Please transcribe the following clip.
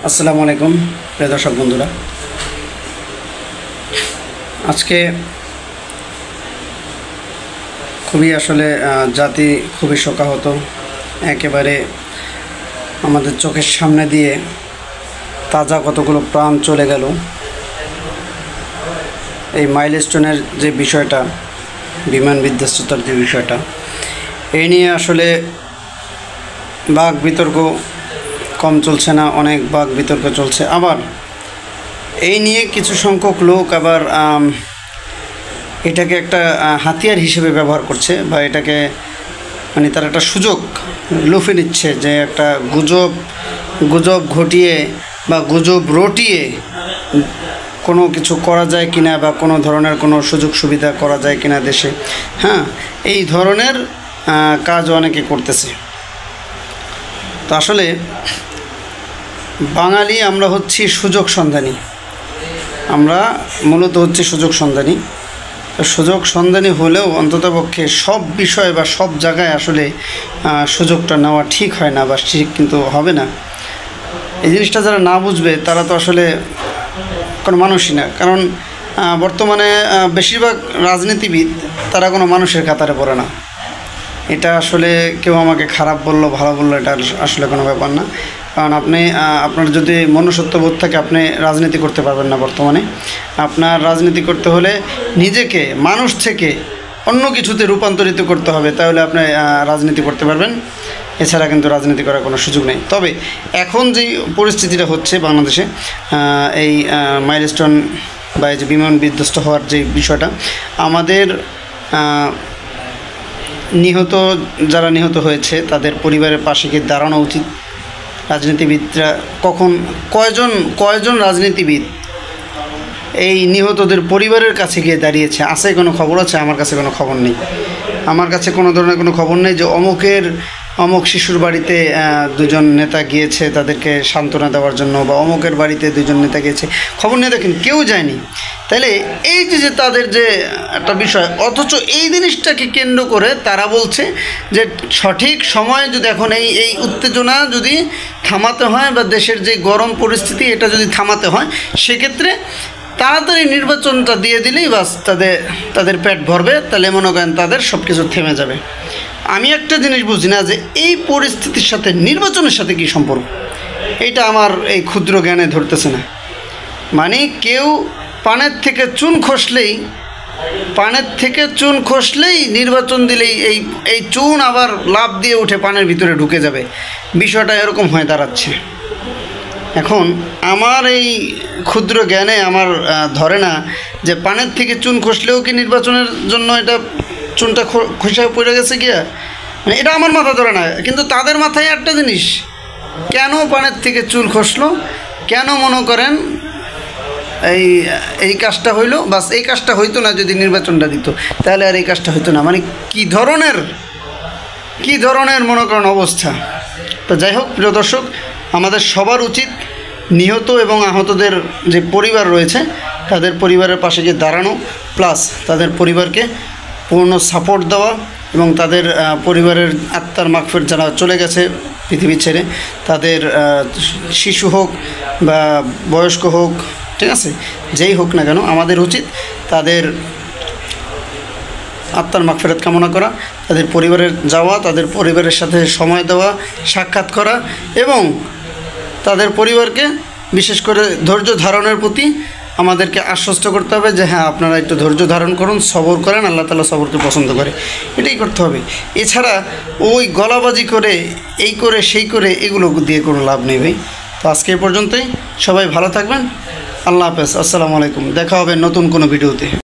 আসসালামু আলাইকুম প্রিয় দর্শক বন্ধুরা, আজকে খুবই জাতি খুবই শোকাহত। একেবারে আমাদের চোখের সামনে দিয়ে তাজা কতগুলো প্রাণ চলে গেল। এই মাইলস্টোনের যে বিষয়টা, বিমান বিধ্বস্ততার যে বিষয়টা, এই নিয়ে বাক বিতর্ক কম চলছে না, অনেক বাক বিতর্ক চলছে। আবার এই নিয়ে কিছু সংখ্যক লোক আবার এটাকে একটা হাতিয়ার হিসেবে ব্যবহার করছে, বা এটাকে তার একটা সুযোগ লুফে নিচ্ছে, যে একটা গুজব ঘটিয়ে বা গুজব রটিয়ে কোনো কিছু করা যায় কিনা, বা কোনো ধরনের কোনো সুযোগ সুবিধা করা যায় কিনা দেশে। এই ধরনের কাজ অনেকে করতেছে। তো বাঙালি আমরা হচ্ছি সুযোগ সন্ধানী, আমরা মূলত হচ্ছি সুযোগ সন্ধানী। তো সুযোগ সন্ধানী হলেও অন্ততপক্ষে সব বিষয় বা সব জায়গায় সুযোগটা নেওয়া ঠিক হয় না, বা ঠিক কিন্তু হবে না। এই জিনিসটা যারা না বুঝবে তারা তো কোনো মানুষই না। কারণ বর্তমানে বেশিরভাগ রাজনীতিবিদ তারা কোনো মানুষের কাতারে পড়ে না। এটা কেউ আমাকে খারাপ বললো ভালো বললো, এটা কোনো ব্যাপার না। কারণ আপনার যদি মনুষ্যত্ববোধ থাকে, আপনি রাজনীতি করতে পারবেন না। বর্তমানে আপনার রাজনীতি করতে হলে নিজেকে মানুষ থেকে অন্য কিছুতে রূপান্তরিত করতে হবে, তাহলে আপনি রাজনীতি করতে পারবেন। এছাড়া কিন্তু রাজনীতি করার কোনো সুযোগ নেই। তবে এখন যে পরিস্থিতিটা হচ্ছে বাংলাদেশে, এই মাইলস্টোন বা এই যে বিমান বিধ্বস্ত হওয়ার যে বিষয়টা, আমাদের যারা নিহত হয়েছে তাদের পরিবারের পাশে গিয়ে দাঁড়ানো উচিত। রাজনীতিবিদরা কয়জন রাজনীতিবিদ এই নিহতদের পরিবারের কাছে গিয়ে দাঁড়িয়েছে? আছে কোনো খবর আছে? আমার কাছে কোনো খবর নেই। আমার কাছে কোনো ধরনের কোনো খবর নেই যে অমুক শিশুর বাড়িতে দুজন নেতা গিয়েছে তাদেরকে সান্ত্বনা দেওয়ার জন্য, বা অমুকের বাড়িতে দুজন নেতা গিয়েছে। খবর নিয়ে দেখেন কেউ যায়নি। তাইলে এই যে তাদের যে একটা বিষয়, অথচ এই জিনিসটাকে কেন্দ্র করে তারা বলছে যে সঠিক সময়ে যদি এখন এই উত্তেজনা যদি থামাতে হয়, বা দেশের যে গরম পরিস্থিতি এটা যদি থামাতে হয়, সেক্ষেত্রে তাড়াতাড়ি নির্বাচনটা দিয়ে দিলেই বাস তাদের পেট ভরবে। তাহলে মনে করেন তাদের সব কিছু থেমে যাবে। আমি একটা জিনিস বুঝি না যে এই পরিস্থিতির সাথে নির্বাচনের সাথে কী সম্পর্ক, এইটা আমার এই ক্ষুদ্র জ্ঞানে ধরতেছে না। কেউ পানের থেকে চুন খসলেই নির্বাচন দিলেই এই চুন আবার লাফ দিয়ে উঠে পানের ভিতরে ঢুকে যাবে। বিষয়টা এরকম হয়ে দাঁড়াচ্ছে। এখন আমার এই ক্ষুদ্র জ্ঞানে আমার ধরে না যে পানের থেকে চুন খসলেও কি নির্বাচনের জন্য এটা চুনটা খসে পড়ে গেছে গিয়া, এটা আমার মাথা ধরে না। কিন্তু তাদের মাথায় একটা জিনিস, কেন পানের থেকে চুন খসলো, কেন মনে করেন এই কাজটা হইলো, বাস এই কাজটা হইতো না যদি নির্বাচনটা দিত, তাহলে আর এই কাজটা হইতো না। কি ধরনের মনে করেন অবস্থা। তো যাই হোক প্রিয় দর্শক, আমাদের সবার উচিত নিহত এবং আহতদের যে পরিবার রয়েছে তাদের পরিবারের পাশে গিয়ে দাঁড়ানো, প্লাস তাদের পরিবারকে পূর্ণ সাপোর্ট দেওয়া, এবং তাদের পরিবারের আত্মার মাগফিরাত যারা চলে গেছে পৃথিবী ছেড়ে, তাদের শিশু হোক বা বয়স্ক হোক, ঠিক আছে, যেই হোক না কেন, আমাদের উচিত তাদের আত্মার মাগফিরাত কামনা করা, তাদের পরিবারের যাওয়া, তাদের পরিবারের সাথে সময় দেওয়া, সাক্ষাৎ করা, এবং তাদের পরিবারকে বিশেষ করে ধৈর্য ধারণের প্রতি আমাদেরকে আশ্বস্ত করতে হবে যে হ্যাঁ, আপনারা একটু ধৈর্য ধারণ করুন, সবর করেন, আল্লাহ তাআলা সবরকে পছন্দ করে। এটাই করতে হবে। এছাড়া ওই গলাবাজি করে এই করে সেই করে এগুলো দিয়ে কোনো লাভ নেই ভাই। তো আজকে এই পর্যন্তই। সবাই ভালো থাকবেন। আল্লাহ হাফেজ। আসসালামু আলাইকুম। দেখা হবে নতুন কোনো ভিডিওতে।